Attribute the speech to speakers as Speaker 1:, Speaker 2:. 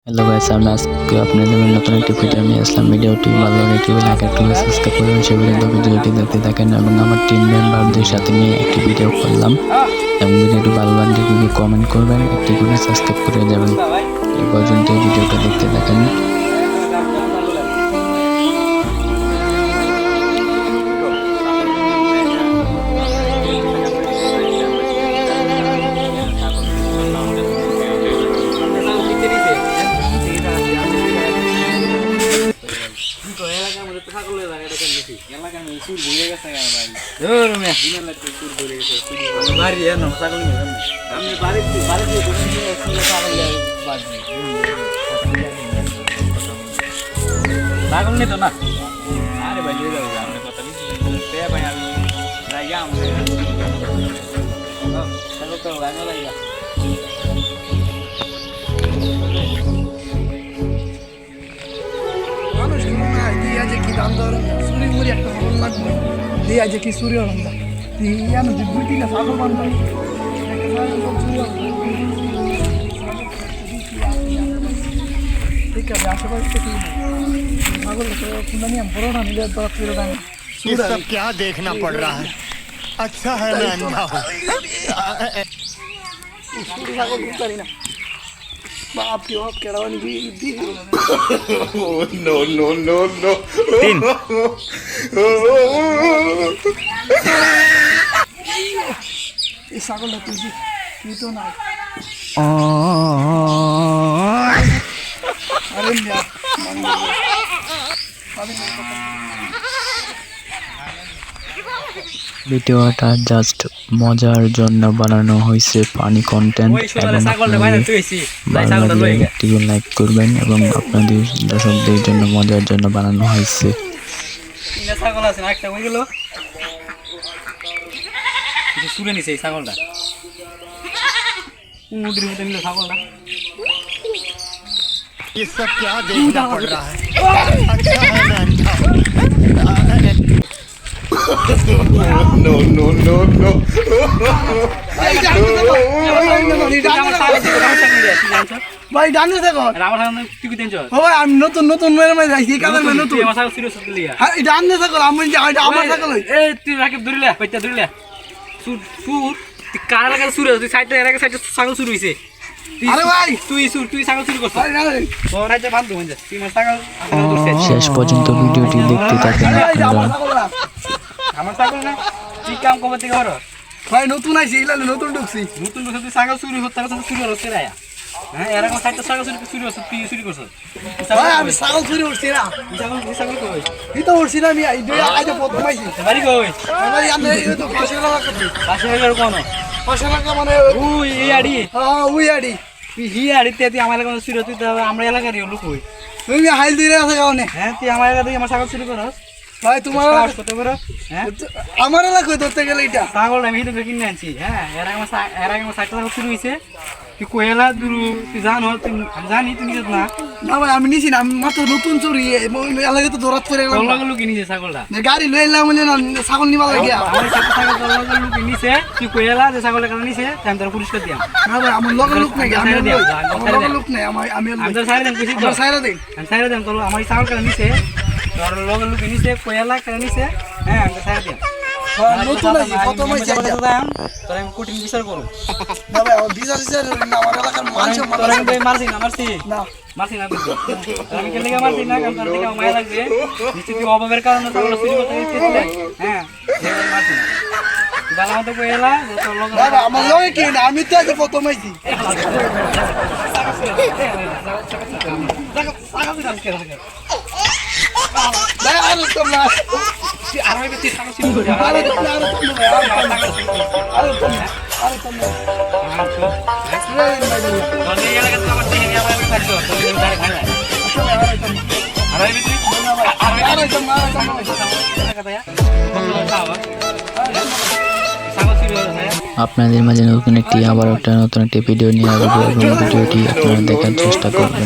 Speaker 1: Hello guys, আমি আজকে আপনাদের জন্য নতুন একটি ভিডিও নিয়ে আসলাম। ভিডিওটি ভালো লাগে একটি লাইক একটু সাবস্ক্রাইব করবেন, সেই ভিডিওটি দেখতে থাকেন এবং আমার টিম মেম্বারদের সাথে নিয়ে একটি ভিডিও করলাম এবং ভিডিওটি ভালো লাগলে কমেন্ট করবেন, একটি করে সাবস্ক্রাইব করে যাবেন। এই পর্যন্ত ভিডিওটা দেখতে থাকেন।
Speaker 2: Bagong nito na. Ano ba yun? Ano ko tabi? Kaya ba yan? Layang. Oh, sagot ko ano laya?
Speaker 3: মানুষ দিয়া যে কি দাম দর চুরি মুড়ি একটা ভালো লাগবে দিয়া যে কি চুরি হলাম না দিয়া না দুটি না সাগর বান্ধব ঠিক আছে আশেপাশে কি সাগর শুনলাম আমি বড় না নিলে তো ফিরে দাম
Speaker 4: ये सब क्या देखना पड़ रहा है। अच्छा है मैं अंधा हूँ।
Speaker 3: সাগর বুঝতারি না বাপ কি বাপ কেড়াওয়ানি দি
Speaker 4: no no no no
Speaker 2: Tin.
Speaker 3: এই ছাগলটা তুই কি তো না আরে মিয়া
Speaker 1: ভিডিওটা জাস্ট মজার জন্য বানানো হয়েছে, ফানি কন্টেন্ট, এবং একটি লাইক করবেন এবং আপনাদের দর্শকদের জন্য মজার জন্য বানানো হয়েছে।
Speaker 2: ছাগল আছে না একটা ওই গেল শুনে নিছে এই ছাগলটা মুদির মধ্যে মিলে ছাগলটা
Speaker 4: ये सब क्या देखना पड़ रहा है। अच्छा है मैं अंधा हूँ। नो नो नो नो
Speaker 3: ভাই ডানে থাকো
Speaker 2: আমার সামনে টিভি দেন চল
Speaker 3: ও ভাই আমি নতুন নতুন মেরে মাই যাইছি কাদের মে নতুন
Speaker 2: আমার ছাগল সিরিয়াস হতে লিয়া
Speaker 3: হ্যাঁ ডানে থাকো আমি যে আমার থাকো
Speaker 2: এ তুই রাকিব ধরিলা পয়টা ধরিলা সুর সুর তুই কারা লাগা সুর তুই সাইডে এর আগে সাইডে ছাগল শুরু হইছে
Speaker 3: আরে ভাই
Speaker 2: তুই ছাগল শুরু করছ
Speaker 3: ভাই না
Speaker 2: তোর রাইতে বান্ধ হইছে তুই আমার ছাগল ধরছিস
Speaker 1: শেষ পর্যন্ত ভিডিওটি দেখতে থাকেন আপনারা।
Speaker 2: আমার ছাগল না তুই কাম কবে থেকে করো
Speaker 3: ভাই নতুন আইছি ইলা নতুন ঢুকছি
Speaker 2: নতুন বছর তুই ছাগল চুরি হতে গেছে চুরি হচ্ছে না হ্যাঁ এর আগে সাইডে ছাগল চুরি হচ্ছে তুই চুরি করছ
Speaker 3: ভাই আমি ছাগল চুরি করছি না
Speaker 2: ছাগল কই
Speaker 3: এই তো করছি না আমি এই দুই আইতে প্রথম আইছি
Speaker 2: বাড়ি কই
Speaker 3: আমার আমি এই তো 500 টাকা করছি
Speaker 2: পাশে হইলো কোন
Speaker 3: 500 টাকা মানে
Speaker 2: ওই এই আড়ি
Speaker 3: হ্যাঁ ওই আডি
Speaker 2: তুই হি আড়িতে তুই আমার এলাকা চুরি হতে আমরা এলাকারই লোক কই
Speaker 3: তুমি হাইল দিরে আছে কারণে
Speaker 2: হ্যাঁ তুই আমার এলাকা থেকে আমার ছাগল চুরি করস
Speaker 3: ভাই তোমার
Speaker 2: সাহস কত বড় হ্যাঁ
Speaker 3: আমার এলাকায় ধরতে গেলে এটা
Speaker 2: ছাগল আমি হিতে কিনে আনছি হ্যাঁ এর আগে আমার সাইডটা চুরি হইছে তুই কইলা দুরু তুই জানো তুই জানি তুমি জানো না
Speaker 3: না ভাই আমি নিছি না আমি মাত্র নতুন চুরি এলাকায় তো দৌড়াত করে গেলাম
Speaker 2: তোর লগে লোক কিনেছে ছাগলটা
Speaker 3: গাড়ি লই এলাম বলে না ছাগল নিবা লাগে
Speaker 2: আমার সাথে ছাগল তোর লগে লোক কিনেছে তুই কইলা যে ছাগলের কারণে নিছে আমি তোর পুরস্কার দিয়াম
Speaker 3: না ভাই আমার লগে লোক নাই আমি আমার লগে লোক নাই আমি
Speaker 2: আমি তোর সাইরে দেন কইছি তো
Speaker 3: আমার সাইরা দিন
Speaker 2: আমি সাইরে দেন তোর আমার ছাগল কারণে নিছে তোর লগে লোক কিনেছে কইলা কারণে নিছে হ্যাঁ আমি সাইরে দিয়াম
Speaker 3: নতুন আইছি কত মাই চাই
Speaker 2: তোর আমি কঠিন বিচার করব
Speaker 3: না ভাই আমার বিচার বিচার না আমার এলাকার মানুষ
Speaker 2: তোর আমি মারছি না
Speaker 3: না
Speaker 2: মারছি না কিন্তু আমি কেন লাগা মারছি না কারণ তোর দিকে মায়া লাগবে নিশ্চিত অভাবের কারণে ছাগল চুরি করতে গেছিলে হ্যাঁ মারছি না বালা মতো কইলা যে তোর লগে
Speaker 3: বাবা আমার লগে কি না আমি তো আজ প্রথম আইছি ভাই আর তো না
Speaker 2: আর আমি বেশি ছাগল চুরি করে
Speaker 3: আরে তো না আরে তো না
Speaker 2: তোর এই এলাকা তো আমার থেকে আমার থাকতো তোর এই ধারে খাই আর আমি বেশি
Speaker 3: আরে তো না
Speaker 2: ছাগল চুরি হয়েছে
Speaker 1: আপনাদের মাঝে নতুন একটি ভিডিও নিয়ে আসবো এবং ভিডিওটি আপনারা দেখার চেষ্টা করবেন।